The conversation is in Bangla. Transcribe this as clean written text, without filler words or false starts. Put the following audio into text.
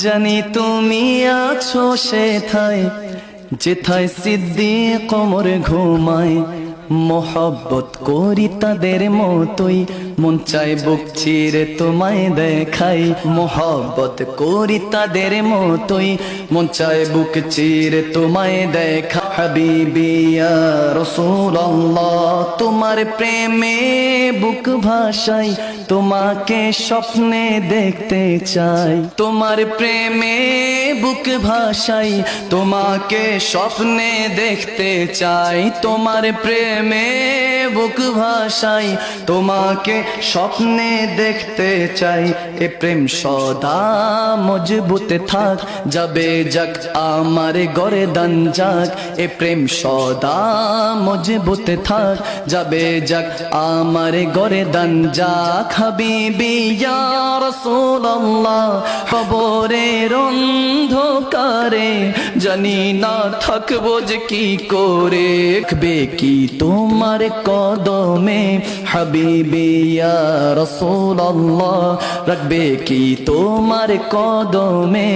জানি তুমি আছো সেথায় যেথায় সিদ্দিক ওমর ঘুমায়, মোহব্বত করি তাদের মতোই, মন চায় বুক চিরে তোমায় দেখাই। মোহব্বত করি তাদের মতোই, মন চায় বুক চিরে তোমায় দেখা। হাবিবি ইয়া রাসূলুল্লাহ, তোমার প্রেমে বুক ভাসাই, তোমাকে স্বপ্নে দেখতে চাই। তোমার প্রেমে বুক ভাসাই, তোমাকে স্বপ্নে দেখতে চাই। তোমার প্রেমে বুক ভাসাই, তোমাকে স্বপ্নে দেখতে চাই। এ প্রেম সদা মজবুত থাক, যাবে যাক আমার গর্দান যাক। এ প্রেম সদা মজবুত থাক, যাবে যাক আমার গর্দান যাক। হাবিবি ইয়া রাসূলুল্লাহ, কবরের অন্ধকারে জানি না থাকবো যে কি করে, রাখবে কি তোমার কদমে। হাবিবি ইয়া রাসূলুল্লাহ, রাখবে কি তোমার কদমে।